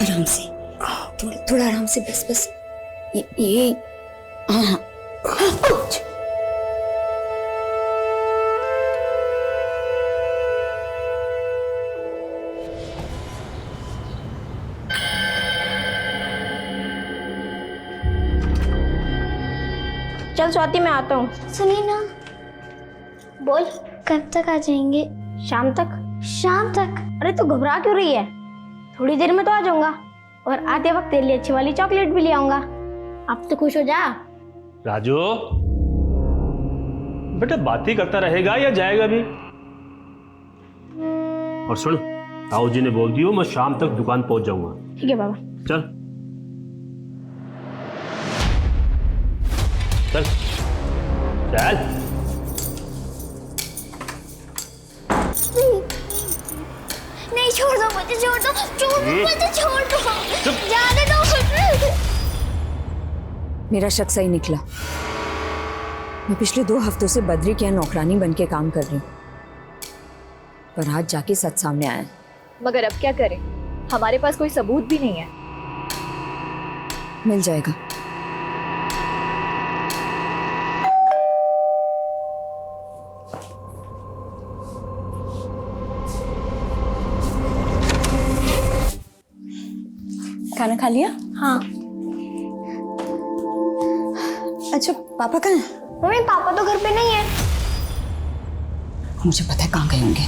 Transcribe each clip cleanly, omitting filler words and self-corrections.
आराम से, थोड़ा आराम से, बस बस। ये हाँ। चल स्वाति, मैं आता हूँ। सुनिए ना। बोल। कब तक आ जाएंगे? शाम तक। शाम तक? अरे तू घबरा क्यों रही है? थोड़ी देर में तो आ जाऊंगा, और आते वक्त तेरे लिए अच्छी वाली चॉकलेट भी ले आऊंगा। अब तो खुश हो जा। राजू बेटा, बात ही करता रहेगा या जाएगा भी? और सुन, ताऊ जी ने बोल दियो मैं शाम तक दुकान पहुंच जाऊंगा। ठीक है बाबा। चल चल चल। नहीं, छोड़ दो मुझे, छोड़ दो, मुझे छोड़ दो, जाने दो। मेरा शक सही निकला। मैं पिछले 2 हफ्तों से बद्री के यहाँ नौकरानी बन के काम कर रही हूँ, पर आज जाके सच सामने आया। मगर अब क्या करें, हमारे पास कोई सबूत भी नहीं है। मिल जाएगा। खाना खा लिया? हाँ। अच्छा, पापा कहाँ हैं? मम्मी, पापा तो घर पे नहीं है। मुझे पता है कहाँ गए होंगे।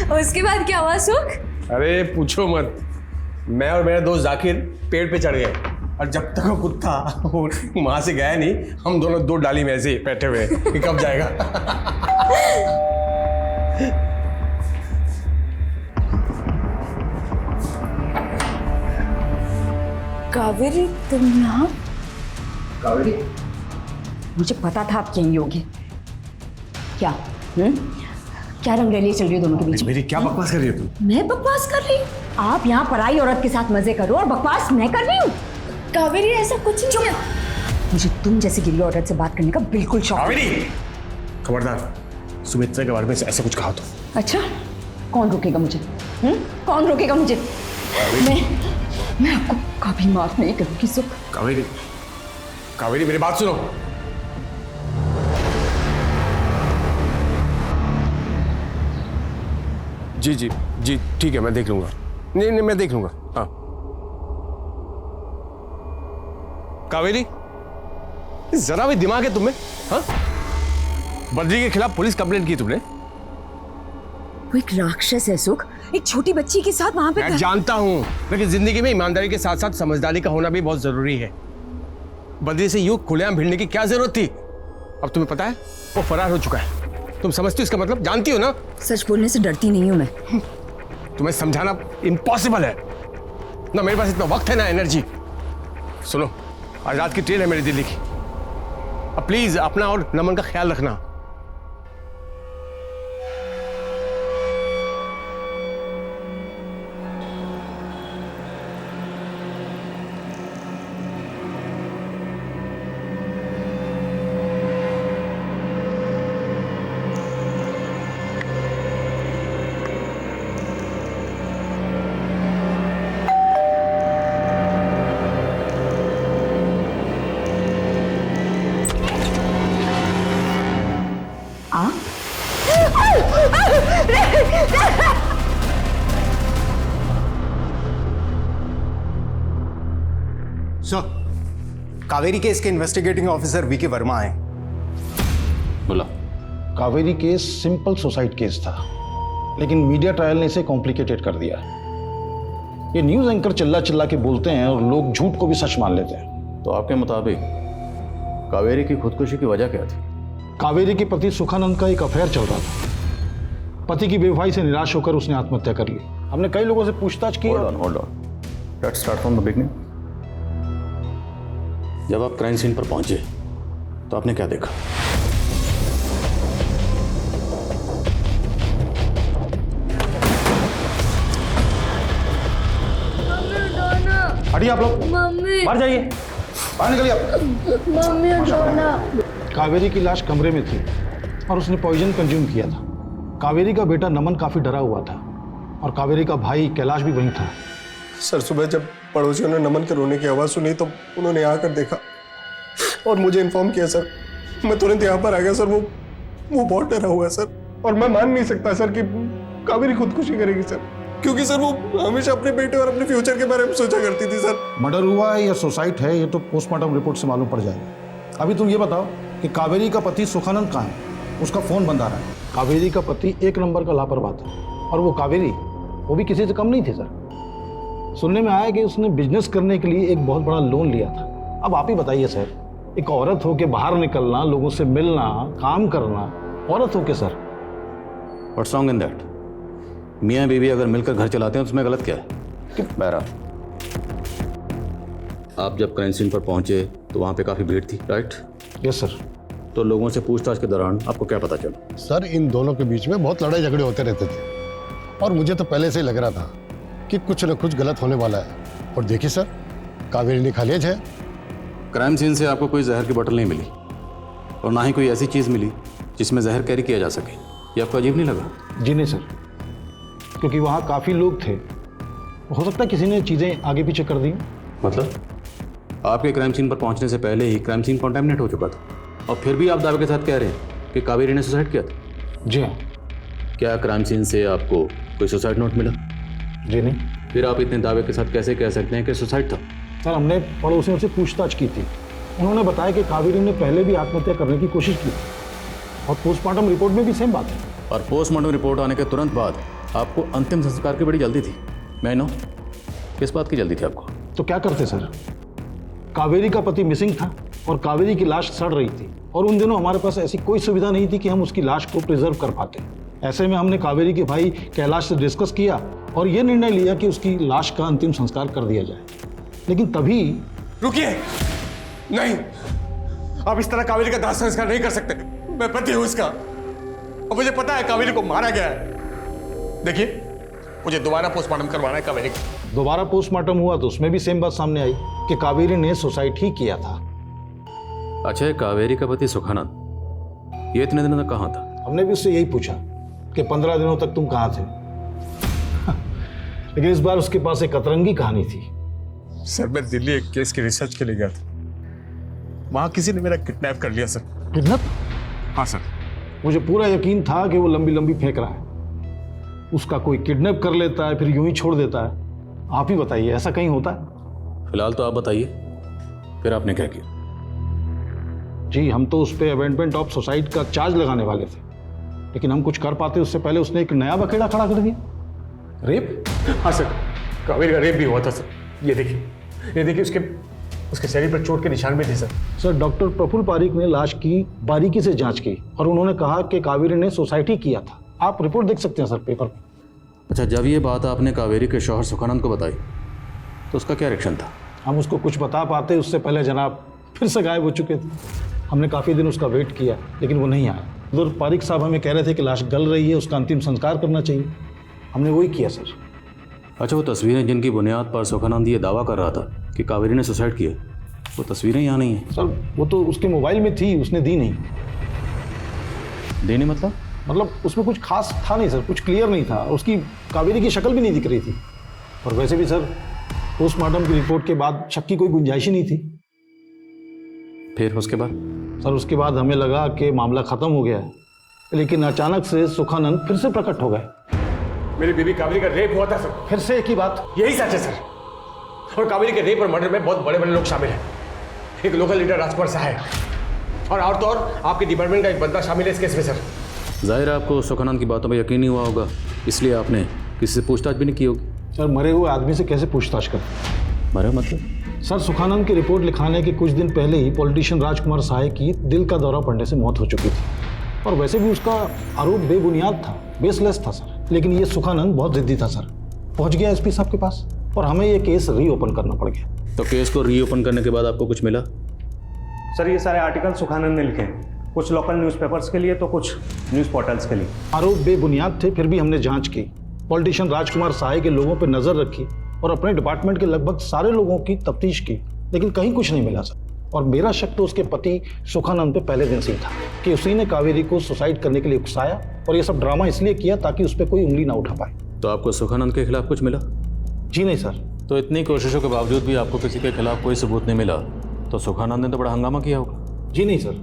और उसके बाद क्या हुआ सुख? अरे पूछो मत, मैं और मेरा दोस्त जाकिर पेड़ पे चढ़ गए, और जब तक वो कुत्ता वहां से गया नहीं, हम दोनों 2 डाली में ऐसे ही बैठे हुए कि कब जाएगा। कावेरी, तुम यहाँ? कावेरी, मुझे पता था आप यहीं होगे। क्या क्या रंगरेली चल रही है दोनों के बीच में? मेरी क्या बकवास कर रही हो तुम? मैं बकवास कर रही हूँ? आप यहाँ पराई औरत के साथ मजे करो और बकवास मैं कर रही हूँ? कावेरी, ऐसा कुछ नहीं है। मुझे तुम जैसी गिरी औरत से बात करने का बिल्कुल शौक नहीं। कावेरी, खबरदार, सुमित्रा के बारे में ऐसा कुछ कहा तो। अच्छा, कौन रोकेगा मुझे? कौन रोकेगा मुझे? मैं आपको कभी माफ नहीं करूंगी सुख। कावेरी, कावेरी मेरी बात सुनो। जी जी जी, ठीक है, मैं देख लूंगा। नहीं नहीं, मैं देख लूंगा। हाँ कावेरी, जरा भी दिमाग है तुम्हें? हाँ, बद्री के खिलाफ पुलिस कंप्लेंट की तुमने? वो एक राक्षस है सुख, एक छोटी बच्ची के साथ वहां पे। मैं जानता हूं, लेकिन जिंदगी में ईमानदारी के साथ साथ समझदारी का होना भी बहुत जरूरी है। बद्री से यूं खुलेआम भिड़ने की क्या जरूरत थी? अब तुम्हें पता है वो फरार हो चुका है। तुम समझती हो इसका मतलब? जानती हो ना? सच बोलने से डरती नहीं हूं मैं। तुम्हें समझाना इम्पॉसिबल है ना, मेरे पास इतना वक्त है ना एनर्जी। सुनो, आज रात की ट्रेन है मेरी दिल्ली की। अब प्लीज अपना और नमन का ख्याल रखना। सर, कावेरी केस के इन्वेस्टिगेटिंग ऑफिसर वीके वर्मा आए। बोला। Kaveri case simple suicide case था, लेकिन मीडिया ट्रायल ने इसे कॉम्प्लिकेटेड कर दिया। ये न्यूज एंकर चिल्ला चिल्ला के बोलते हैं और लोग झूठ को भी सच मान लेते हैं। तो आपके मुताबिक कावेरी की खुदकुशी की वजह क्या थी? कावेरी के पति सुखानंद का एक अफेयर चल रहा था। पति की बेवफाई से निराश होकर उसने आत्महत्या कर ली। हमने कई लोगों से पूछताछ की। Hold on, let's start from the beginning. जब आप क्राइम सीन पर पहुंचे तो आपने क्या देखा? हटिए आप लोग, मम्मी, बाहर जाइए, बाहर निकलिए आप। मम्मी उठाना। कावेरी की लाश कमरे में थी और उसने पॉइजन कंज्यूम किया था। कावेरी का बेटा नमन काफी डरा हुआ था, और कावेरी का भाई कैलाश भी वहीं था। सर सुबह जब पड़ोसियों ने नमन के रोने की आवाज़ सुनी तो उन्होंने आकर देखा और मुझे इन्फॉर्म किया सर। मैं तुरंत यहाँ पर आ गया सर। वो बहुत डरा हुआ है सर, और मैं मान नहीं सकता सर कि कावेरी खुदकुशी करेगी सर, क्योंकि सर वो हमेशा अपने बेटे और अपने फ्यूचर के बारे में सोचा करती थी सर। मर्डर हुआ है या सुसाइड है ये तो पोस्टमार्टम रिपोर्ट से मालूम पड़ जाएगा। अभी तुम ये बताओ कि कावेरी का पति सुखानंद कहाँ है? उसका फोन बंद आ रहा है। कावेरी का पति एक नंबर का लापरवाह था, और वो कावेरी वो भी किसी से कम नहीं थी सर। सुनने में आया कि उसने बिजनेस करने के लिए एक बहुत बड़ा लोन लिया था। अब आप ही बताइए सर, एक औरत होके बाहर निकलना, लोगों से मिलना, काम करना, औरत होके sir. What's wrong in that? मियाँ बीवी अगर मिलकर घर चलाते हैं तो उसमें गलत क्या है? बहरहाल आप जब क्राइम सीन पर पहुंचे तो वहाँ पे काफ़ी भीड़ थी, राइट? Yes sir. तो लोगों से पूछताछ के दौरान आपको क्या पता चला? सर इन दोनों के बीच में बहुत लड़ाई झगड़े होते रहते थे, और मुझे तो पहले से ही लग रहा था कि कुछ न कुछ गलत होने वाला है। और देखिए सर, कावेरी ने खालिज है। क्राइम सीन से आपको कोई जहर की बोतल नहीं मिली, और ना ही कोई ऐसी चीज़ मिली जिसमें जहर कैरी किया जा सके। ये आपको अजीब नहीं लगा? जी नहीं सर, क्योंकि वहाँ काफ़ी लोग थे, हो सकता है किसी ने चीज़ें आगे पीछे कर दी। मतलब आपके क्राइम सीन पर पहुंचने से पहले ही क्राइम सीन कॉन्टेमिनेट हो चुका था, और फिर भी आप दावे के साथ कह रहे हैं कि कावेरी ने सुसाइड किया था? जी हाँ। क्या क्राइम सीन से आपको कोई सुसाइड नोट मिला? जी नहीं। फिर आप इतने दावे के साथ कैसे कह सकते हैं कि सुसाइड था? सर हमने पड़ोसियों से पूछताछ की थी, उन्होंने बताया कि कावेरी ने पहले भी आत्महत्या करने की कोशिश की, और पोस्टमार्टम रिपोर्ट में भी सेम बात है। और पोस्टमार्टम रिपोर्ट आने के तुरंत बाद आपको अंतिम संस्कार की बड़ी जल्दी थी। मैं नो किस बात की जल्दी थी आपको? तो क्या करते सर, कावेरी का पति मिसिंग था और कावेरी की लाश सड़ रही थी, और उन दिनों हमारे पास ऐसी कोई सुविधा नहीं थी कि हम उसकी लाश को प्रिजर्व कर पाते। ऐसे में हमने कावेरी के भाई कैलाश से डिस्कस किया और ये निर्णय लिया कि उसकी लाश का अंतिम संस्कार कर दिया जाए। लेकिन तभी रुकिए, नहीं, आप इस तरह कावेरी का दाह संस्कार नहीं कर सकते। मैं पति हूं इसका, और मुझे पता है कावेरी को मारा गया है। देखिए, मुझे दोबारा पोस्टमार्टम करवाना है कावेरी का। दोबारा पोस्टमार्टम हुआ तो उसमें भी सेम बात सामने आई कि कावेरी ने सुसाइड ही किया था। अच्छा, कावेरी का पति सुखानंद ये इतने दिनों तक कहाँ था? हमने भी उससे यही पूछा कि 15 दिनों तक तुम कहाँ थे। लेकिन इस बार उसके पास एक अतरंगी कहानी थी। सर मैं दिल्ली एक केस की रिसर्च के लिए गया था, वहां किसी ने मेरा किडनैप कर लिया सर। किडनैप? हाँ सर। मुझे पूरा यकीन था कि वो लंबी लंबी फेंक रहा है। उसका कोई किडनैप कर लेता है फिर यूं ही छोड़ देता है। आप ही बताइए, ऐसा कहीं होता है? फिलहाल तो आप बताइए, फिर आपने क्या किया? जी हम तो उस पर अबेंडमेंट ऑफ सुसाइड का चार्ज लगाने वाले थे, लेकिन हम कुछ कर पाते उससे पहले उसने एक नया बखेड़ा खड़ा कर दिया। रेप? हाँ सर, कावेरी का रेप भी हुआ था सर। ये देखिए उसके शरीर पर चोट के निशान भी थे sir. Sir doctor Praful Parik ने लाश की बारीकी से जांच की और उन्होंने कहा कि कावेरी ने सुसाइड ही किया था। आप रिपोर्ट देख सकते हैं सर पेपर में। अच्छा, जब ये बात आपने कावेरी के शौहर सुखानंद को बताई तो उसका क्या रिएक्शन था? हम उसको कुछ बता पाते उससे पहले जनाब फिर से गायब हो चुके थे। हमने काफ़ी दिन उसका वेट किया लेकिन वो नहीं आया। उधर पारिक साहब हमें कह रहे थे कि लाश गल रही है, उसका अंतिम संस्कार करना चाहिए। हमने वही किया सर। अच्छा, वो तस्वीरें जिनकी बुनियाद पर सुखानंद ये दावा कर रहा था कि कावेरी ने सुसाइड किया, वो तस्वीरें यहाँ नहीं हैं? सर वो तो उसके मोबाइल में थी, उसने दी नहीं। देने मतलब उसमें कुछ खास था नहीं सर, कुछ क्लियर नहीं था। उसकी कावेरी की शक्ल भी नहीं दिख रही थी, और वैसे भी सर पोस्टमार्टम की रिपोर्ट के बाद शक की कोई गुंजाइश ही नहीं थी। फिर उसके बाद? सर उसके बाद हमें लगा कि मामला खत्म हो गया है, लेकिन अचानक से सुखानंद फिर से प्रकट हो गए। मेरी बीवी कावेरी का रेप हुआ था सर। फिर से एक ही बात? यही सच है सर, और कावेरी के रेप और मर्डर में बहुत बड़े बड़े लोग शामिल हैं। एक लोकल लीडर राजकुमार सहाय, और तो और आपके डिपार्टमेंट का एक बंदा शामिल है इस केस में सर। जाहिर है आपको सुखानंद की बातों पर यकीन नहीं हुआ होगा, इसलिए आपने किसी से पूछताछ भी नहीं की होगी। सर मरे हुए आदमी से कैसे पूछताछ करते? मरे मतलब? सर सुखानंद की रिपोर्ट लिखाने के कुछ दिन पहले ही पॉलिटिशियन राजकुमार सहाय की दिल का दौरा पड़ने से मौत हो चुकी थी, और वैसे भी उसका आरोप बेबुनियाद था, बेसलेस था सर। लेकिन ये सुखानंद बहुत जिद्दी था सर, पहुंच गया एसपी साहब के पास, और हमें ये केस रीओपन करना पड़ गया। तो केस को रीओपन करने के बाद आपको कुछ मिला? सर ये सारे आर्टिकल सुखानंद ने लिखे हैं, कुछ लोकल न्यूज़पेपर्स के लिए तो कुछ न्यूज़ पोर्टल्स के लिए। आरोप बेबुनियाद थे, फिर भी हमने जांच की। पॉलिटिशियन राजकुमार सहाय के लोगों पर नजर रखी और अपने डिपार्टमेंट के लगभग सारे लोगों की तफ्तीश की, लेकिन कहीं कुछ नहीं मिला सर। और मेरा शक तो उसके पति सुखानंद पे पहले दिन से ही था कि उसी ने कावेरी को सुसाइड करने के लिए उकसाया, और ये सब ड्रामा इसलिए किया ताकि उस पर कोई उंगली ना उठा पाए। तो आपको सुखानंद के खिलाफ कुछ मिला? जी नहीं सर। तो इतनी कोशिशों के बावजूद भी आपको किसी के खिलाफ कोई सबूत नहीं मिला, तो सुखानंद ने तो बड़ा हंगामा किया होगा। जी नहीं सर,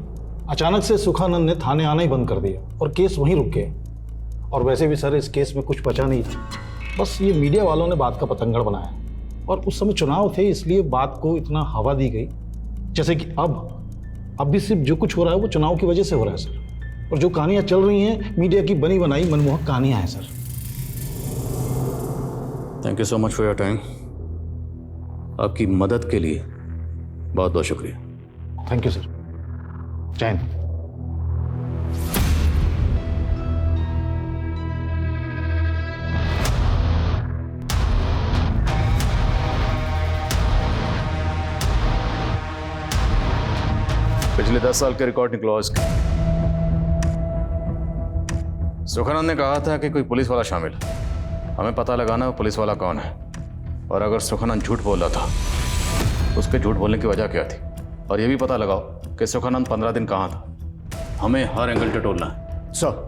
अचानक से सुखानंद ने थाने आना ही बंद कर दिया और केस वहीं रुक गया। और वैसे भी सर इस केस में कुछ बचा नहीं था, बस ये मीडिया वालों ने बात का पतंगड़ बनाया। और उस समय चुनाव थे इसलिए बात को इतना हवा दी गई, जैसे कि अब भी सिर्फ जो कुछ हो रहा है वो चुनाव की वजह से हो रहा है सर। और जो कहानियां चल रही हैं मीडिया की बनी बनाई मनमोहक कहानियां हैं sir. Thank you so much for your time. आपकी मदद के लिए बहुत बहुत शुक्रिया। Thank you sir. जय हिंद। पिछले 10 साल के रिकॉर्ड निकलवा इसके। सुखानंद ने कहा था कि कोई पुलिस वाला शामिल है, हमें पता लगाना है पुलिस वाला कौन है। और अगर सुखानंद झूठ बोल रहा था तो उसके झूठ बोलने की वजह क्या थी, और यह भी पता लगाओ कि सुखानंद 15 दिन कहाँ था। हमें हर एंगल से टोलना है सर।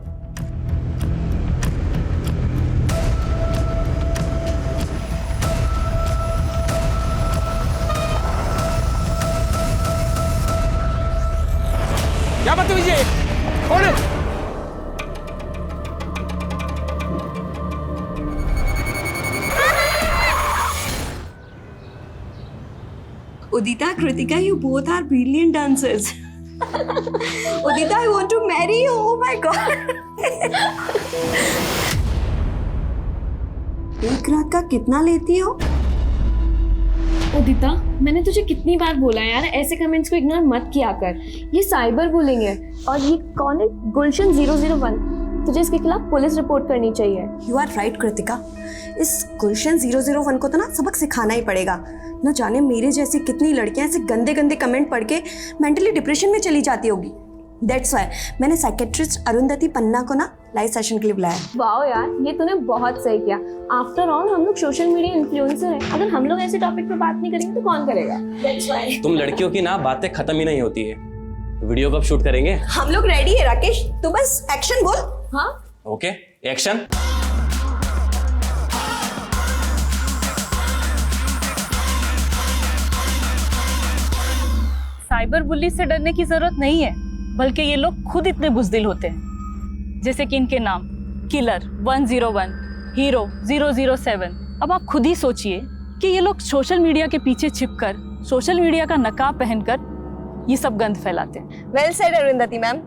क्या बदतमीजी है? कौन है? Udita, Kritika, you both are brilliant dancers. Udita, I want to marry you. Oh my God. एक रात का कितना लेती हो? उदिता, मैंने तुझे कितनी बार बोला यार, ऐसे कमेंट्स को इग्नोर मत किया कर। ये साइबर बुलिंग है। और ये कौन है? गुलशन 001। तुझे इसके खिलाफ पुलिस रिपोर्ट करनी चाहिए। You are right, Kritika. इस गुलशन 001 को तो ना सबक सिखाना ही पड़ेगा। न जाने मेरे जैसी कितनी लड़कियां ऐसे गंदे गंदे कमेंट पढ़ के मेंटली डिप्रेशन में चली जाती होगी। दैट्स व्हाई मैंने साइकेट्रिस्ट अरुंधति पन्ना को ना लाइव सेशन के लिए बुलाया। वाओ यार, ये तूने बहुत सही किया। आफ्टर ऑल हम लोग सोशल मीडिया इन्फ्लुएंसर हैं। अगर हम लोग ऐसे टॉपिक पे बात नहीं करेंगे तो कौन करेगा? दैट्स व्हाई तुम लड़कियों की ना बातें खत्म ही नहीं होती है। वीडियो कब शूट करेंगे? हम लोग रेडी है राकेश, तू बस एक्शन बोल। हाँ ओके, एक्शन। साइबर बुली से डरने की जरूरत नहीं है, बल्कि ये लोग खुद इतने बुज़दिल होते हैं। जैसे कि इनके नाम किलर 101, हीरो 007। अब आप खुद ही सोचिए कि ये लोग सोशल मीडिया के पीछे छिपकर, सोशल मीडिया का नकाब पहनकर ये सब गंद फैलाते हैं। Well said Arundhati ma'am.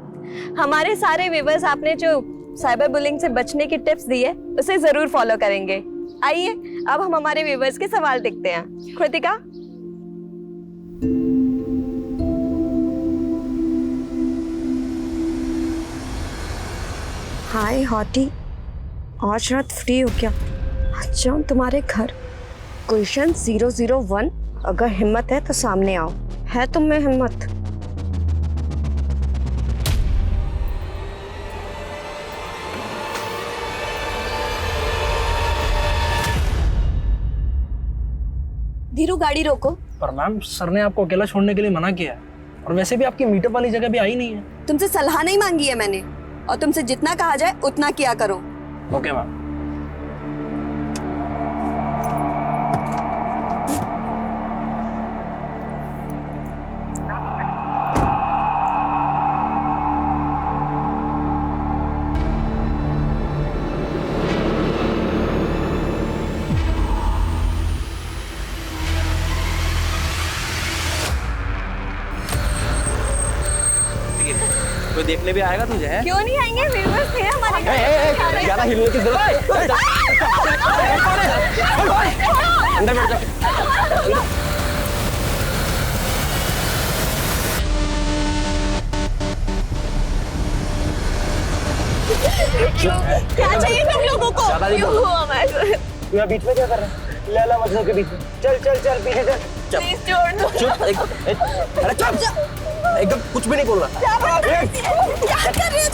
हमारे सारे व्यूअर्स आपने जो साइबर बुलिंग से बचने की टिप्स दी है उसे जरूर फॉलो करेंगे। आइए अब हम हमारे व्यूअर्स के सवाल देखते हैं। कृतिका, हाय हॉटी, आज रात फ्री हो क्या? आज जाऊँ तुम्हारे घर। गुलशन 001, अगर हिम्मत है तो सामने आओ। है तुम में हिम्मत? धीरू, गाड़ी रोको। पर मैम, सर ने आपको अकेला छोड़ने के लिए मना किया है, और वैसे भी आपकी मीटअप वाली जगह भी आई नहीं है। तुमसे सलाह नहीं मांगी है मैंने, और तुमसे जितना कहा जाए उतना किया करो। Okay ma'am. कोई देखने भी आएगा तुझे? है क्यों नहीं आएंगे? व्यूअर्स थे हमारे घर। ज्यादा हिलने की जरूरत है। अंदर बैठ जा। क्या चाहिए तुम लोगों को? क्यों हुआ हमारे? तू यहाँ बीच में क्या कर रहा है? लैला मजनू के बीच में। चल चल चल पीछे चल। प्लीज छोड़ दो। चुप। अरे चुप, एकदम कुछ भी नहीं बोल रहा। क्या कर रहे हो तुम? क्या कर रहे हो?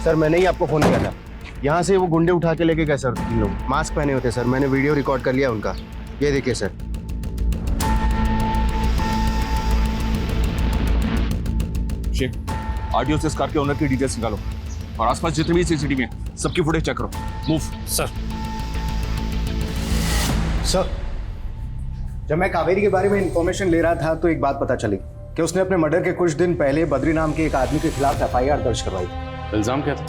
सर, मैंने ही आपको फोन किया था। यहाँ से वो गुंडे उठा के लेके गए सर, 3 लोग मास्क पहने होते सर। मैंने वीडियो रिकॉर्ड कर लिया उनका, ये देखिए सर। शेख, आरटीओ से इस कार के ओनर की डिटेल्स निकालो और आसपास जितने भी सीसीटीवी हैं सबकी फुटेज चेक करो। मूव। सर जब मैं कावेरी के बारे में इंफॉर्मेशन ले रहा था तो एक बात पता चली कि उसने अपने मर्डर के कुछ दिन पहले बद्री नाम के एक आदमी के खिलाफ FIR दर्ज करवाई। इल्जाम क्या था?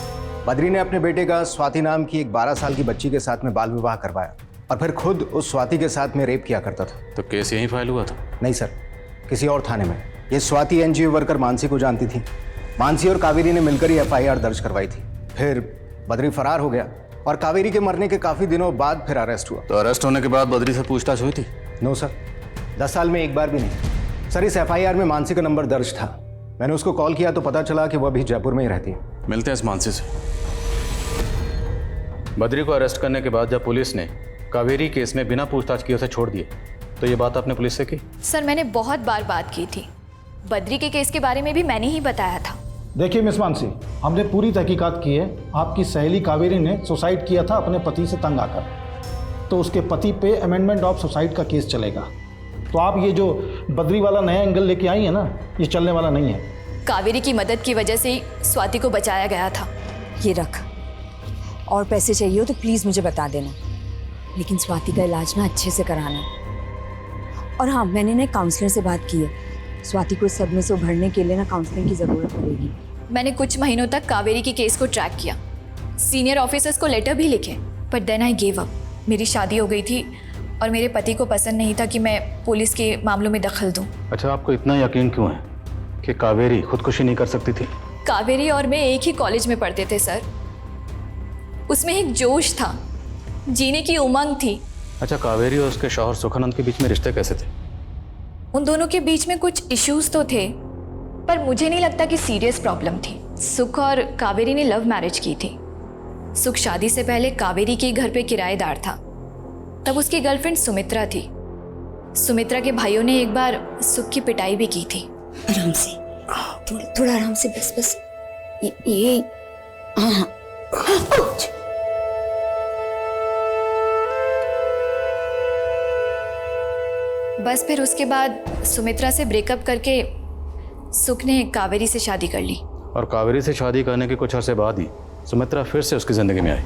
बद्री ने अपने बेटे का स्वाति नाम की एक 12 साल की बच्ची के साथ में बाल विवाह करवाया और फिर खुद उस स्वाति के साथ में रेप किया करता था। तो केस यहीं फाइल हुआ था? नहीं सर, किसी और थाने में। ये स्वाति NGO वर्कर मानसी को जानती थी। मानसी और कावेरी ने मिलकर ही FIR दर्ज करवाई थी। फिर बद्री फरार हो गया और कावेरी के मरने के काफी दिनों बाद फिर अरेस्ट हुआ। तो अरेस्ट होने के बाद बद्री से पूछताछ हुई थी? नो सर, 10 साल में एक बार भी नहीं। सर इस FIR में मानसी का नंबर दर्ज था। मैंने उसको कॉल किया तो पता चला कि वह अभी जयपुर में ही रहती है। मिलते हैं इस मानसी से। बद्री को अरेस्ट करने के बाद जब पुलिस ने कावेरी केस में बिना पूछताछ किए उसे छोड़ दिए तो ये बात आपने पुलिस से की? सर मैंने बहुत बार बात की थी। बद्री के केस के बारे में भी मैंने ही बताया था। देखिए मिस मानसी, हमने पूरी तहकीकात की है। आपकी सहेली कावेरी ने सुसाइड किया था अपने पति से तंग आकर, तो उसके पति पे अमेंडमेंट ऑफ सुसाइड का केस चलेगा। तो आप ये जो बद्री वाला नया एंगल लेके आई है ना, ये चलने वाला नहीं है। कावेरी की मदद की वजह से ही स्वाति को बचाया गया था। ये रख, और पैसे चाहिए हो तो प्लीज़ मुझे बता देना, लेकिन स्वाति का इलाज ना अच्छे से कराना। और हाँ, मैंने ना काउंसलर से बात की है। स्वाति को इस सदमे से उभरने के लिए ना काउंसलिंग की ज़रूरत पड़ेगी। मैंने कुछ महीनों तक कावेरी की केस को ट्रैक किया, सीनियर ऑफिसर्स को लेटर भी लिखे, but then I give up. मेरी शादी हो गई थी और मेरे पति को पसंद नहीं था कि मैं पुलिस के मामलों में दखल दूं। अच्छा, आपको इतना यकीन क्यों है कि कावेरी खुदकुशी नहीं कर सकती थी? कावेरी और मैं एक ही कॉलेज में पढ़ते थे सर। उसमें एक जोश था, जीने की उमंग थी। अच्छा, कावेरी और उसके शौहर सुखानंद के बीच में रिश्ते कैसे थे? उन दोनों के बीच में कुछ इश्यूज तो थे, पर मुझे नहीं लगता कि सीरियस प्रॉब्लम थी। सुख और कावेरी ने लव मैरिज की थी। सुख शादी से पहले कावेरी के घर पे किराएदार था। तब उसकी गर्लफ्रेंड सुमित्रा थी। सुमित्रा के भाइयों ने एक बार सुख की पिटाई भी की थी। आराम से, थोड़ा आराम से, बस ये हाँ। बस फिर उसके बाद सुमित्रा से ब्रेकअप करके सुख ने कावेरी से शादी कर ली। और कावेरी से शादी करने के कुछ अरसे बाद ही सुमित्रा फिर से उसकी जिंदगी में आई।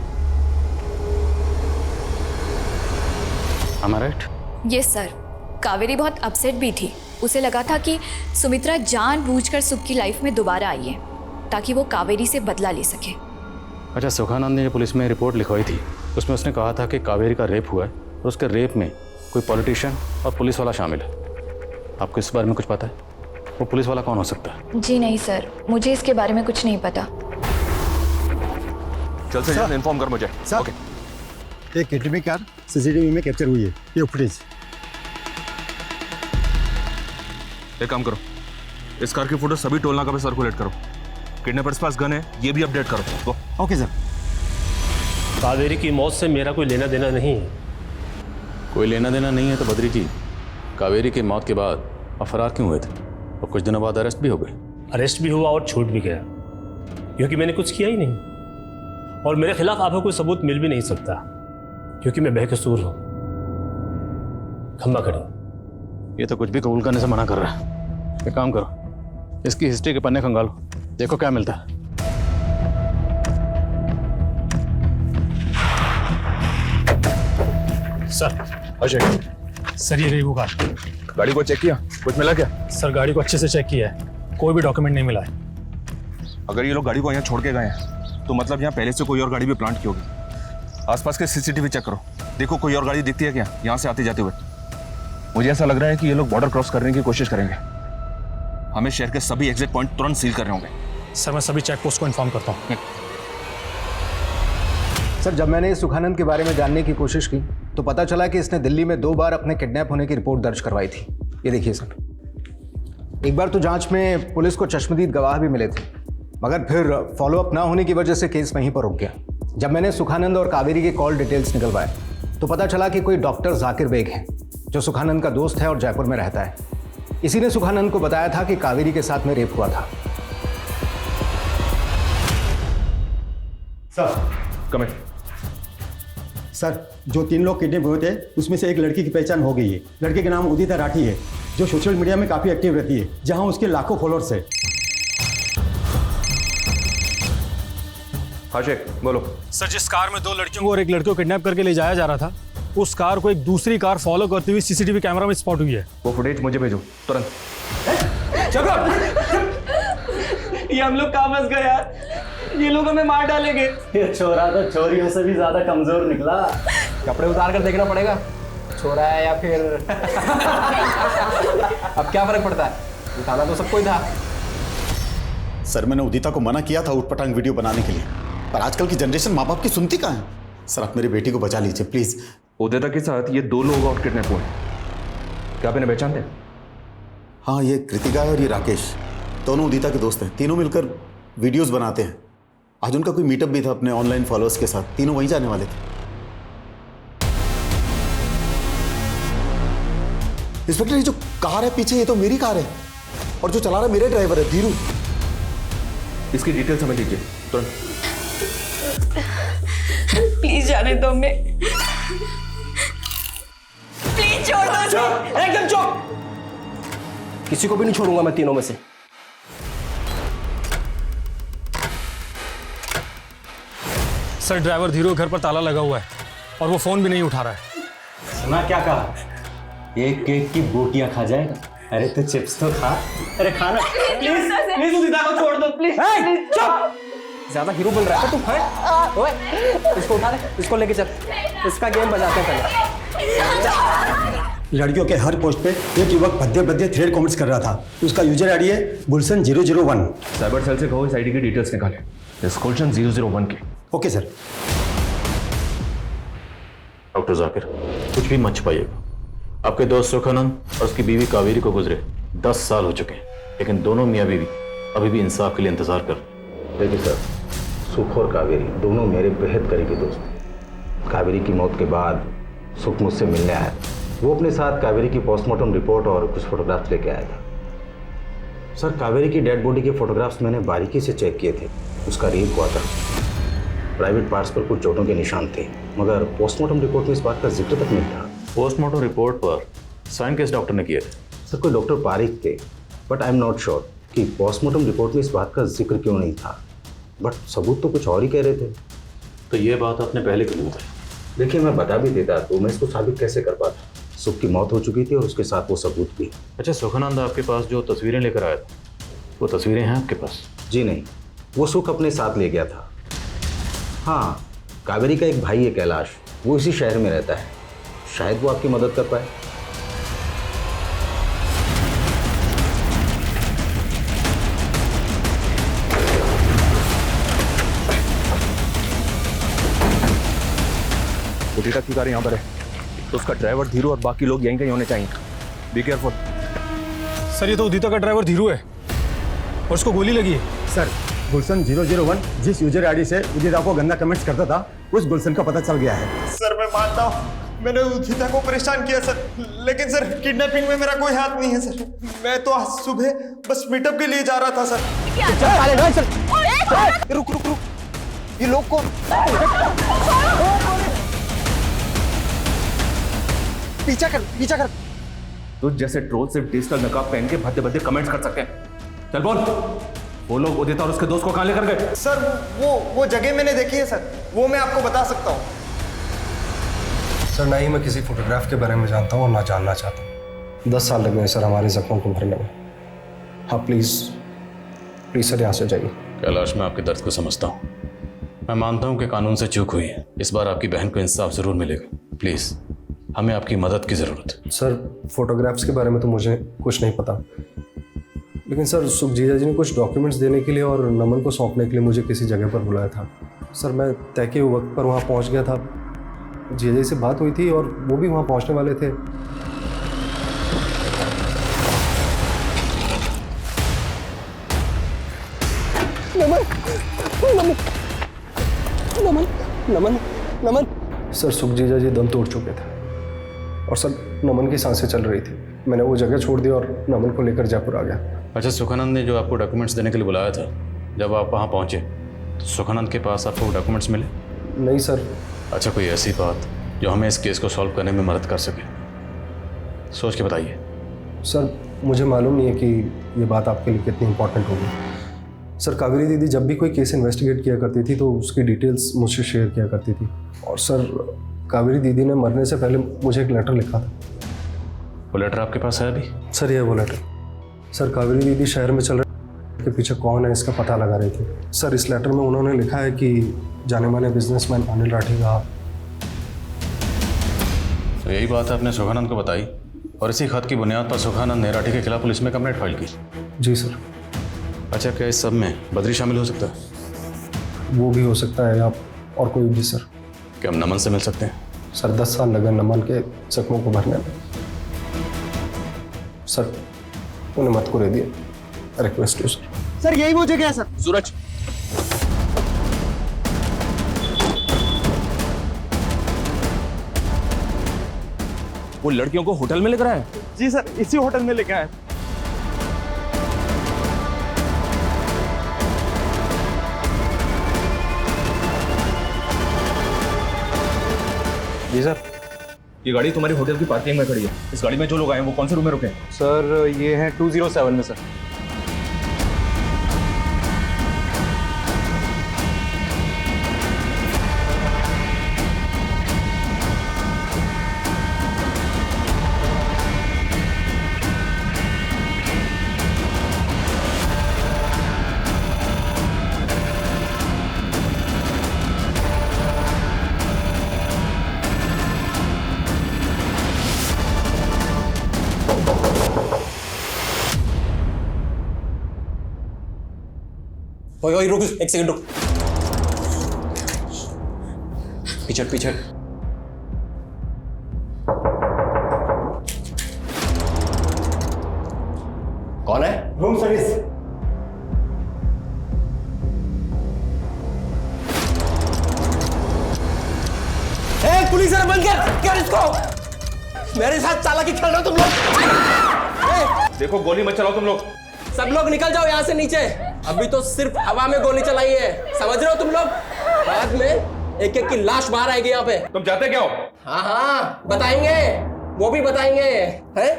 Am I right? Yes sir. Kaveri बहुत अपसेट भी थी। उसे लगा था कि सुमित्रा जानबूझकर सुख की लाइफ में दोबारा आई है ताकि वो कावेरी से बदला ले सके। अच्छा, सुखानंद ने जो पुलिस में रिपोर्ट लिखवाई थी उसमें उसने कहा था कि कावेरी का रेप हुआ है और उसके रेप में कोई पॉलिटिशियन और पुलिस वाला शामिल है। आपको इस बारे में कुछ पता है? वो पुलिस वाला कौन हो सकता है? जी नहीं सर, मुझे इसके बारे में कुछ नहीं पता। चल से जल्द इन्फॉर्म कर मुझे। ओके। एक किडनैपिंग कार CCTV में कैप्चर हुई है, ये फुटेज। एक काम करो, इस कार की फोटो सभी टोल नाका पे सर्कुलेट करो। किडनैपर्स पास गन है, ये भी अपडेट करो। Okay sir. कावेरी की मौत से मेरा कोई लेना देना नहीं है। कोई लेना देना नहीं है तो बद्री जी, कावेरी की मौत के बाद आप फरार क्यों हुए थे और कुछ दिनों बाद अरेस्ट भी हो गए? अरेस्ट भी हुआ और छूट भी गया क्योंकि मैंने कुछ किया ही नहीं, और मेरे खिलाफ आपको कोई सबूत मिल भी नहीं सकता क्योंकि मैं बेकसूर हूं। खम्बा खड़ी। ये तो कुछ भी कबूल करने से मना कर रहा है। एक काम करो, इसकी हिस्ट्री के पन्ने खंगालो, देखो क्या मिलता है। सर अजय, सर ये रही वो कार। गाड़ी को चेक किया, कुछ मिला क्या? सर गाड़ी को अच्छे से चेक किया है, कोई भी डॉक्यूमेंट नहीं मिला है। अगर ये लोग गाड़ी को यहाँ छोड़ के गए हैं तो मतलब यहाँ पहले से कोई और गाड़ी भी प्लांट की होगी। आसपास के CCTV चेक करो, देखो कोई और गाड़ी दिखती है क्या यहाँ से आते जाते हुए। मुझे ऐसा लग रहा है कि ये लोग बॉर्डर क्रॉस करने की कोशिश करेंगे। हमें शहर के सभी एग्जिट पॉइंट तुरंत सील करने होंगे। सर मैं सभी चेक पोस्ट को इन्फॉर्म करता हूँ। सर जब मैंने सुखानंद के बारे में जानने की कोशिश की तो पता चला कि इसने दिल्ली में 2 बार अपने किडनैप होने की रिपोर्ट दर्ज करवाई थी। ये देखिए सर, एक बार तो जांच में पुलिस को चश्मदीद गवाह भी मिले थे, मगर फिर फॉलोअप ना होने की वजह से केस वहीं पर रुक गया। जब मैंने सुखानंद और कावेरी के कॉल डिटेल्स निकलवाए तो पता चला कि कोई डॉक्टर जाकिर बेग है जो सुखानंद का दोस्त है और जयपुर में रहता है। इसी ने सुखानंद को बताया था कि कावेरी के साथ में रेप हुआ था। सर कम इन। सर, जो 3 लोग किडनैप हुए थे उसमें से एक लड़की की पहचान हो गई है। लड़के का नाम उदिता राठी है, जो सोशल मीडिया में काफ़ी एक्टिव रहती है, जहां उसके लाखों फॉलोअर्स है। हाँ शेख, बोलो। सर, जिस कार में 2 लड़कियों को और एक लड़के को किडनैप करके ले जाया जा रहा था, उस कार को एक दूसरी कार फॉलो करती हुई सीसीटीवी कैमरा में स्पॉट हुई है। वो फुटेज मुझे भेजो तुरंत। ये हम लोग कहाँ फंस गए यार, ये लोग हमें मार डालेंगे। ये छोरा तो चोरियों से भी ज्यादा कमजोर निकला। कपड़े उतार कर देखना पड़ेगा, छोरा है या फिर अब क्या फर्क पड़ता है, उठाना तो सबको ही था। सर, मैंने उदिता को मना किया था उठपटांग वीडियो बनाने के लिए, पर आजकल की जनरेशन माँ बाप की सुनती कहाँ है। सर, आप मेरी बेटी को बचा लीजिए प्लीज। उदिता के साथ ये 2 लोग और किडनैप हुए, क्या आप इन्हें पहचानते? हाँ, ये कृतिका है और ये राकेश, दोनों उदिता के दोस्त हैं। तीनों मिलकर वीडियोस बनाते हैं। आज उनका कोई मीटअप भी था अपने ऑनलाइन फॉलोअर्स के साथ, तीनों वहीं जाने वाले थे। इंस्पेक्टर, ये जो कार है पीछे, ये तो मेरी कार है और जो चला रहा है मेरे ड्राइवर है धीरू। इसकी डिटेल्स हमें दीजिए तुरंत। प्लीज जाने दो हमें, प्लीज छोड़ दो। एकदम चुप, किसी को भी नहीं छोड़ूंगा मैं तीनों में से। सर, ड्राइवर धीरू घर पर ताला लगा हुआ है और वो फोन भी नहीं उठा रहा है। सुना क्या कहा, एक केक की बोटियां खा जाएगा। अरे तो चिप्स तो खा, अरे खाना। प्लीज प्लीज उदिता को छोड़ दो प्लीज। चुप, ज्यादा हीरो बन रहा है तू। हट, ओए इसको उठा ले, इसको लेके चल, इसका गेम बजाते हैं पहले। लड़कियों के हर पोस्ट पे एक युवक भद्दे भद्दे थ्रेड कमेंट्स कर रहा था। उसका यूजर आईडी है गुलशन 001। साइबर सेल से कहो इस आईडी की डिटेल्स निकाले, इस गुलशन 001 के। Okay sir. डॉक्टर जाकिर, कुछ भी मत छुपाइएगा। आपके दोस्त सुखानंद और उसकी बीवी कावेरी को गुजरे 10 साल हो चुके हैं, लेकिन दोनों मियाँ बीवी अभी भी इंसाफ के लिए इंतजार कर। देखिए सर, सुख और कावेरी दोनों मेरे बेहद करीबी दोस्त हैं। कावेरी की मौत के बाद सुख मुझसे मिलने आया था। वो अपने साथ कावेरी की पोस्टमार्टम रिपोर्ट और कुछ फोटोग्राफ्स लेके आया था। सर, कावेरी की डेड बॉडी के फोटोग्राफ्स मैंने बारीकी से चेक किए थे। उसका रेप हुआ था, प्राइवेट पार्ट्स पर कुछ चोटों के निशान थे, मगर पोस्टमार्टम रिपोर्ट में इस बात का जिक्र तक नहीं था। पोस्टमार्टम रिपोर्ट पर साइन किस डॉक्टर ने किए थे? सर, कोई डॉक्टर पारिक थे, but I am not sure कि पोस्टमार्टम रिपोर्ट में इस बात का जिक्र क्यों नहीं था। बट सबूत तो कुछ और ही कह रहे थे। तो ये बात आपने पहले क्यों बताई? देखिए, मैं बता भी देता तो मैं इसको साबित कैसे कर पाता। सुख की मौत हो चुकी थी और उसके साथ वो सबूत भी। अच्छा, सुखानंद आपके पास जो तस्वीरें लेकर आया था, वो तस्वीरें हैं आपके पास? जी नहीं, वो सुख अपने साथ ले गया था। हाँ, कावेरी का एक भाई है कैलाश, वो इसी शहर में रहता है, शायद वो आपकी मदद कर पाए। उदिता की कार यहाँ पर है, तो उसका ड्राइवर धीरू और बाकी लोग यहीं कहीं होने चाहिए। Be careful. सर, ये तो उदिता का ड्राइवर धीरू है और उसको गोली लगी है। सर, गुलशन 001 जिस यूजर आईडी से उदिता को गंदा कमेंट्स करता था, उस गुलशन का पता चल गया है। सर, मैं मानता हूँ मैंने उदिता को परेशान किया सर, लेकिन सर किडनैपिंग में मेरा कोई हाथ नहीं है सर। मैं तो आज सुबह बस मीटअप के लिए जा रहा था सर। रुक रुक रुक, ये लोग को पीछा कर, पीछा कर। तो जैसे ट्रोल सिर्फ डिजिटल नकाब पहन के भद्दे भद्दे कमेंट्स कर सकते हैं। चल बोल, वो लोग उदिता और उसके दोस्त को कहां लेकर गए? सर, वो जगह मैंने देखी है सर, वो मैं आपको बता सकता हूँ। सर, ना ही मैं किसी फोटोग्राफ के बारे में जानता हूँ और ना जानना चाहता हूँ। 10 साल लग गए सर हमारे जख्मों को भरने में। हाँ प्लीज़ प्लीज़ सर, यहाँ से जाइए। कैलाश, मैं आपके दर्द को समझता हूँ। मैं मानता हूँ कि कानून से चूक हुई है। इस बार आपकी बहन को इंसाफ जरूर मिलेगा। प्लीज़, हमें आपकी मदद की ज़रूरत है। सर, फोटोग्राफ्स के बारे में तो मुझे कुछ नहीं पता, लेकिन सर सुख जीजा जी ने कुछ डॉक्यूमेंट्स देने के लिए और नमन को सौंपने के लिए मुझे किसी जगह पर बुलाया था। सर, मैं तय के वक्त पर वहाँ पहुँच गया था। जीजा जी से बात हुई थी और वो भी वहाँ पहुँचने वाले थे। नमन नमन नमन नमन नमन। सर, सुख जीजा जी दम तोड़ चुके थे और सर नमन की सांसें चल रही थी। मैंने वो जगह छोड़ दी और नमन को लेकर जयपुर आ गया। अच्छा, सुखानंद ने जो आपको डॉक्यूमेंट्स देने के लिए बुलाया था, जब आप वहाँ पहुँचे तो सुखानंद के पास आपको डॉक्यूमेंट्स मिले? नहीं सर। अच्छा, कोई ऐसी बात जो हमें इस केस को सॉल्व करने में मदद कर सके, सोच के बताइए। सर मुझे मालूम नहीं है कि ये बात आपके लिए कितनी इंपॉर्टेंट होगी। सर कावेरी दीदी जब भी कोई केस इन्वेस्टिगेट किया करती थी तो उसकी डिटेल्स मुझसे शेयर किया करती थी। और सर कावेरी दीदी ने मरने से पहले मुझे एक लेटर लिखा था। वो लेटर आपके पास है अभी? सर ये वो लेटर। सर कावेरी दीदी शहर में चल रहे के पीछे कौन है इसका पता लगा रही थी। सर इस लेटर में उन्होंने लिखा है कि जाने माने बिजनेसमैन अनिल राठी का। तो यही बात आपने सुखानंद को बताई और इसी खत की बुनियाद पर सुखानंद ने राठी के खिलाफ पुलिस में कंप्लेंट फाइल की? जी सर। अच्छा, क्या इस सब में बद्री शामिल हो सकता है? वो भी हो सकता है या और कोई भी सर। क्या हम नमन से मिल सकते हैं? सर 10 साल लगे नमन के जख्मों को भरने में। सर उन्हें मत को दे दिए, रिक्वेस्ट हो सर। सर यही वो जगह है सर। सूरज, वो लड़कियों को होटल में लेकर आया? जी सर, इसी होटल में लेके आए। जी सर। ये गाड़ी तुम्हारी होटल की पार्किंग में खड़ी है। इस गाड़ी में जो लोग आए हैं वो कौन से रूम में रुके हैं? सर ये है 207 में सर। ओए रुक, एक सेकंड रुक। पीछे पीछे। कौन है? Room service. पुलिस है, बंद कर इसको। मेरे साथ चालाकी खेल रहे हो तुम लोग। देखो गोली मत चलाओ तुम लोग। सब लोग निकल जाओ यहाँ से नीचे। अभी तो सिर्फ हवा में गोली चलाई है, समझ रहे हो तुम लोग? बाद में एक एक की लाश बाहर आएगी यहाँ पे। तुम चाहते क्या हो? हाँ हाँ बताएंगे, वो भी बताएंगे। हैं?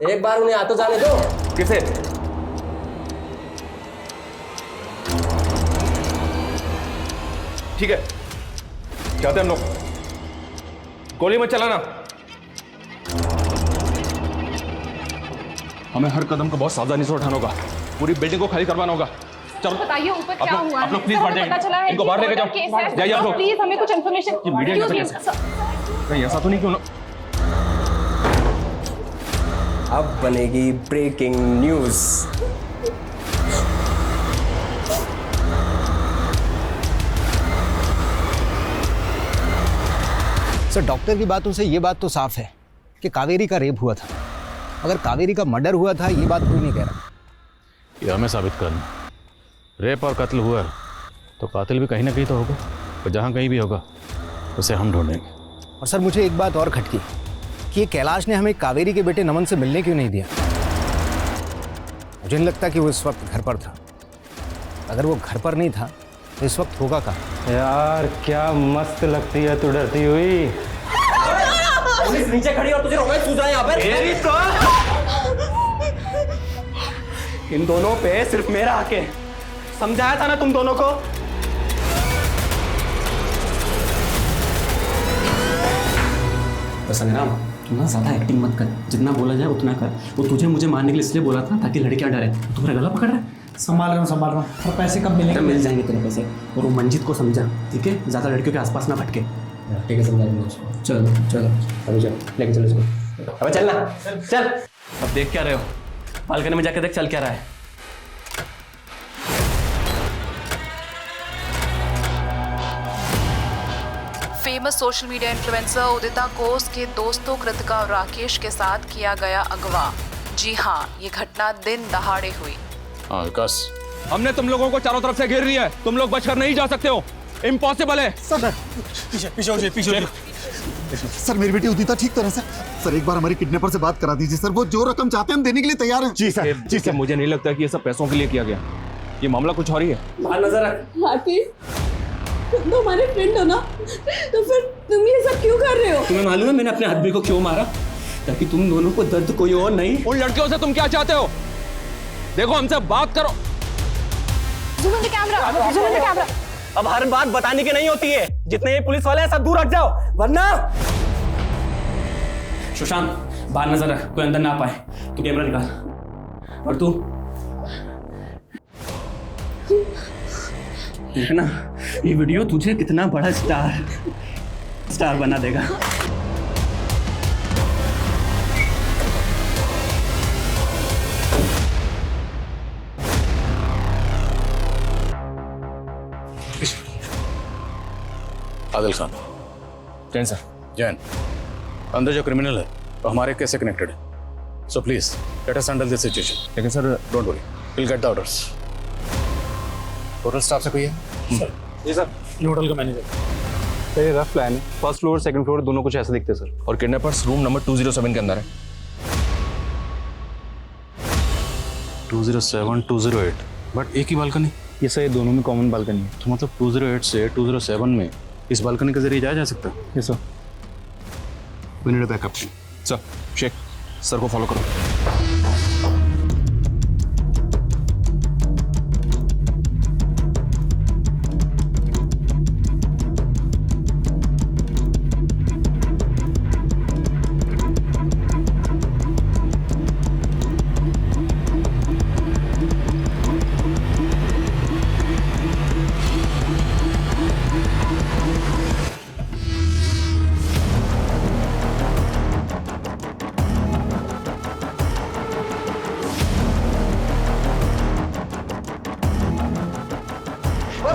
एक बार उन्हें आ तो जाने दो। किसे? ठीक है, चाहते हम लोग। गोली मत चलाना। हमें हर कदम को बहुत सावधानी से उठाना होगा। पूरी बिल्डिंग को खाली करवाना होगा। चलो बताइए ऊपर क्या हुआ है? आप लोग प्लीज बाहर जाइए। इनको बाहर लेके जाओ। जाइए आप लोग। प्लीज हमें कुछ इन्फॉर्मेशन। मीडिया कहीं ऐसा तो नहीं क्यों? अब बनेगी ब्रेकिंग न्यूज। सर डॉक्टर की बातों से ये बात तो साफ है कि कावेरी का रेप हुआ था। अगर कावेरी का मर्डर हुआ था ये बात कोई नहीं कह रहा। ये हमें साबित करना। रेप और कत्ल हुआ तो कातिल भी कहीं ना कहीं तो होगा, और जहाँ कहीं भी होगा उसे हम ढूंढेंगे। और सर मुझे एक बात और खटकी कि ये कैलाश ने हमें कावेरी के बेटे नमन से मिलने क्यों नहीं दिया। मुझे नहीं लगता कि वो इस वक्त घर पर था। अगर वो घर पर नहीं था तो इस वक्त होगा कहाँ? यार क्या मस्त लगती है तू डरती हुई। पुलिस नीचे खड़ी और तुझे रोमांस सूझ रहा है यहाँ पे। इन दोनों पे सिर्फ मेरा हक है, समझाया था ना तुम दोनों को। संग्राम तुम ना ज्यादा एक्टिंग मत कर, जितना बोला जाए उतना कर। वो तुझे मुझे मारने के लिए इसलिए बोला था ताकि लड़कियां डरे। तुम्हारा गला पकड़ रहा है। संभाल रहा हूँ। और पैसे कब मिलेंगे? मिल जाएंगे तेरे पैसे। और वो मंजित को समझा, ठीक है? ज्यादा लड़कियों के आसपास ना भटके। ठीक है, समझा दूंगा उसको। चलो चलो अभी चलो, लेके चलो इसको। अबे चल ना, चल। अब देख क्या रहे हो? बालकनी में जाके देख चल क्या रहा है। फेमस सोशल मीडिया इन्फ्लुएंसर उदिता को उसके दोस्तों कृतिका और राकेश के साथ किया गया अगवा। जी हाँ, ये घटना दिन दहाड़े हुई। हाँ विकास, हमने तुम लोगों को चारों तरफ से घेर लिया है। तुम लोग बचकर नहीं जा सकते हो, इम्पॉसिबल है। सर पीछे सर मेरी बेटी उदिता ठीक तरह से। सर एक बार हमारी किडनैपर से बात करा दीजिए सर, वो जो रकम चाहते हैं हम देने के लिए तैयार हैं। जी सर। मुझे नहीं लगता कि ये सब पैसों के लिए किया गया। ये मामला कुछ और ही है। बाहर नजर रख। तुम तो हमारे फ्रेंड हो ना, तो फिर तुम ये सब क्यों कर रहे हो? तुम्हें मालूम है मैंने अपने आदमी को क्यों मारा? ताकि तुम दोनों को दर्द कोई और नहीं। उन लड़कियों से तुम क्या चाहते हो? देखो हमसे बात करो। Zoom in the camera. अब हर बात बताने की नहीं होती है। जितने ये पुलिस वाले हैं सब दूर हट जाओ, वरना। सुशांत बाहर नजर रख, कोई अंदर ना आ पाए। तू कैमरा निकाल और तू देखना ये वीडियो तुझे कितना बड़ा स्टार बना देगा। आदिल खान। जैन सर। जैन, अंदर जो क्रिमिनल है वो हमारे केस से कनेक्टेड है, so please let us handle this situation. लेकिन sir don't worry, will get the orders. Hotel staff से कोई है? जी सर, ये होटल का मैनेजर। ये रफ प्लान है, फर्स्ट फ्लोर सेकंड फ्लोर दोनों कुछ ऐसे दिखते हैं सर। और किडनैपर्स रूम नंबर 207 के अंदर है। 207, 208, बट एक ही बालकनी। ये सर दोनों में कॉमन बालकनी है। तो मतलब 208 से 207 में इस बालकनी के जरिए जाया जा सकता है? Yes sir. We need a backup. Sir Sheikh, sir को फॉलो करो।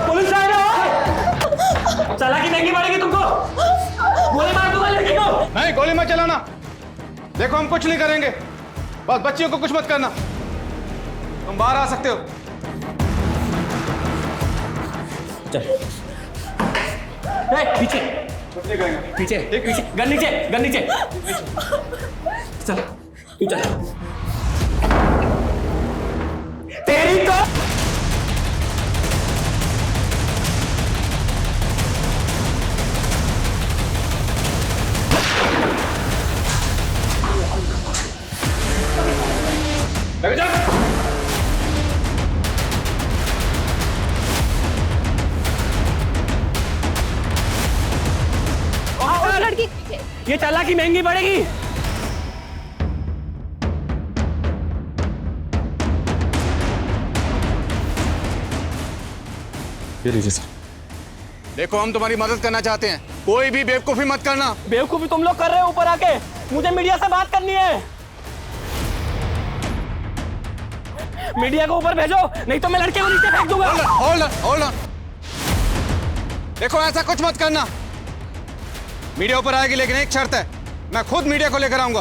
पुलिस आ रहा है। चालाकी महंगी पड़ेगी तुमको। गोली मार दूंगा लड़की को। नहीं, गोली मत चलाना। देखो हम कुछ नहीं करेंगे, बस बच्चियों को कुछ मत करना। तुम बाहर आ सकते हो। चल पीछे पीछे पीछे, गन नीचे, गन नीचे। चल तू चल। तेरी तो लड़की, ये चालाकी महंगी पड़ेगी। ये लीजिए सर। देखो हम तुम्हारी मदद करना चाहते हैं, कोई भी बेवकूफी मत करना। बेवकूफी तुम लोग कर रहे हो ऊपर आके। मुझे मीडिया से बात करनी है। मीडिया को ऊपर भेजो, नहीं तो मैं लड़के को नीचे फेंक दूंगा। Hold on. देखो ऐसा कुछ मत करना। मीडिया ऊपर आएगी, लेकिन एक शर्त है, मैं खुद मीडिया को लेकर आऊंगा।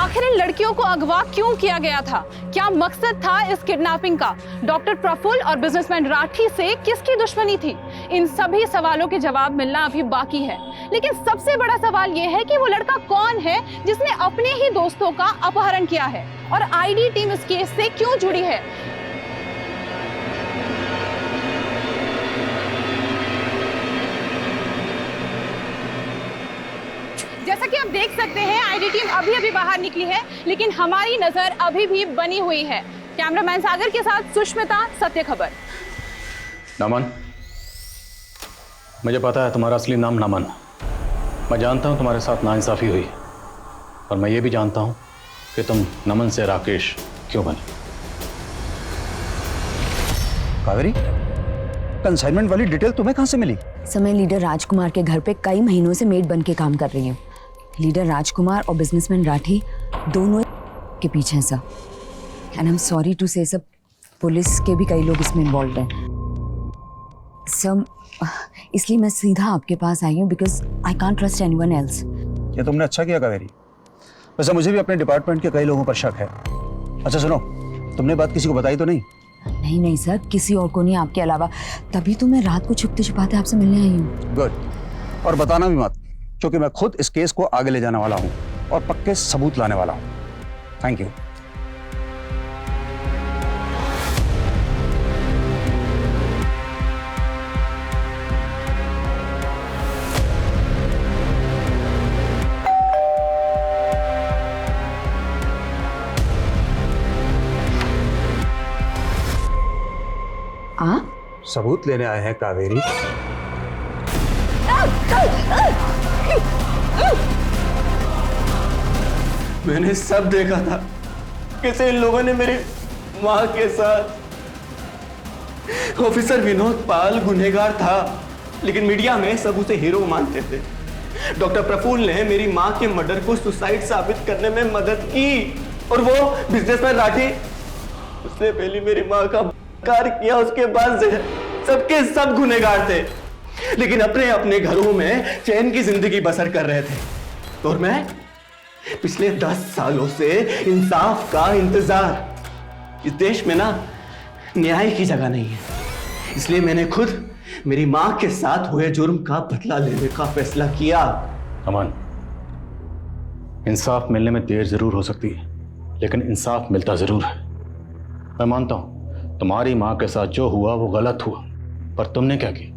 आखिर इन लड़कियों को अगवा क्यों किया गया था? क्या मकसद था इस किडनैपिंग का? डॉक्टर प्रफुल्ल और बिजनेसमैन राठी से किसकी दुश्मनी थी? इन सभी सवालों के जवाब मिलना अभी बाकी है। लेकिन सबसे बड़ा सवाल यह है कि वो लड़का कौन है जिसने अपने ही दोस्तों का अपहरण किया है, और आईडी टीम इस केस से क्यों जुड़ी है? जैसा कि आप देख सकते हैं, आईडी टीम अभी बाहर निकली है, लेकिन हमारी नजर अभी भी बनी हुई है। कैमरामैन सागर के साथ सुष्मिता, सत्य खबर। नमन, मुझे पता है तुम्हारा असली नाम नमन। मैं जानता हूं तुम्हारे साथ नाइंसाफी हुई, और मैं ये भी जानता हूं कि तुम नमन से राकेश क्यों बने। कावेरी, कंसाइनमेंट वाली डिटेल तुम्हें कहां से मिली? सर, मैं लीडर राजकुमार के घर पे कई महीनों से मेड बन के काम कर रही हूँ। लीडर राजकुमार और बिजनेसमैन राठी दोनों के पीछे हैं sir. And I am sorry to say, सब पुलिस के भी कई लोग इसमें इन्वॉल्व हैं सर। इसलिए मैं सीधा आपके पास आई हूँ, because I can't trust anyone else. ये तुमने अच्छा किया कावेरी। वैसे मुझे भी अपने डिपार्टमेंट के कई लोगों पर शक है। अच्छा सुनो, तुमने बात किसी को बताई तो नहीं? नहीं सर, किसी और को नहीं आपके अलावा। तभी तो मैं रात को छुपते छुपाते आपसे मिलने आई हूँ। गुड। और बताना भी मत, क्योंकि मैं खुद इस केस को आगे ले जाने वाला हूँ और पक्के सबूत लाने वाला हूँ। Thank you. सबूत लेने आए हैं कावेरी? मैंने सब देखा था कैसे इन लोगों ने मेरी माँ के साथ। ऑफिसर विनोद पाल गुनहगार था, लेकिन मीडिया में सब उसे हीरो मानते थे। डॉक्टर प्रफुल्ल ने मेरी माँ के मर्डर को सुसाइड साबित करने में मदद की, और वो बिजनेसमैन राठी, उसने पहले मेरी माँ का कार किया, उसके बाद सबके सब गुनहगार थे, लेकिन अपने अपने घरों में चैन की जिंदगी बसर कर रहे थे। और मैं पिछले 10 सालों से इंसाफ का इंतजार। इस देश में ना न्याय की जगह नहीं है, इसलिए मैंने खुद मेरी मां के साथ हुए जुर्म का बदला लेने का फैसला किया। अमन, इंसाफ मिलने में देर जरूर हो सकती है, लेकिन इंसाफ मिलता जरूर है। मैं मानता हूं तुम्हारी मां के साथ जो हुआ वो गलत हुआ, पर तुमने क्या किया?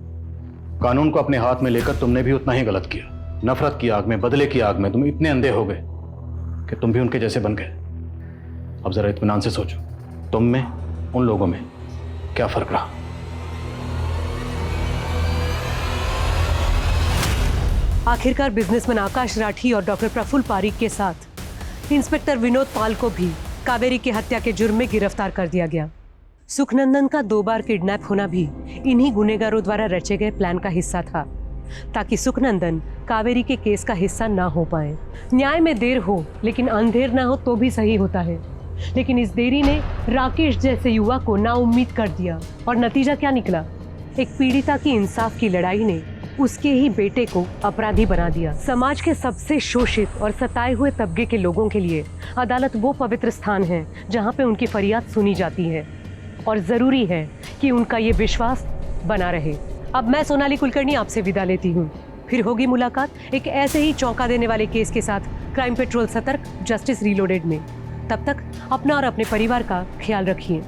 कानून को अपने हाथ में लेकर तुमने भी उतना ही गलत किया। नफरत की आग में, बदले की आग में तुम इतने अंधे हो गए कि तुम भी उनके जैसे बन गए। अब जरा इत्मीनान से सोचो, तुम में, उन लोगों में क्या फर्क रहा? आखिरकार बिजनेसमैन आकाश राठी और डॉक्टर प्रफुल्ल पारीक के साथ इंस्पेक्टर विनोद पाल को भी कावेरी की हत्या के जुर्म में गिरफ्तार कर दिया गया। सुखनंदन का 2 बार किडनैप होना भी इन्हीं गुनहगारों द्वारा रचे गए प्लान का हिस्सा था, ताकि सुखनंदन कावेरी के केस का हिस्सा ना हो पाए। न्याय में देर हो लेकिन अंधेर ना हो तो भी सही होता है, लेकिन इस देरी ने राकेश जैसे युवा को नाउम्मीद कर दिया, और नतीजा क्या निकला? एक पीड़िता की इंसाफ की लड़ाई ने उसके ही बेटे को अपराधी बना दिया। समाज के सबसे शोषित और सताए हुए तबके के लोगों के लिए अदालत वो पवित्र स्थान है जहाँ पे उनकी फरियाद सुनी जाती है, और जरूरी है कि उनका ये विश्वास बना रहे। अब मैं सोनाली कुलकर्णी आपसे विदा लेती हूँ। फिर होगी मुलाकात एक ऐसे ही चौंका देने वाले केस के साथ क्राइम पेट्रोल सतर्क, जस्टिस रीलोडेड में। तब तक अपना और अपने परिवार का ख्याल रखिए।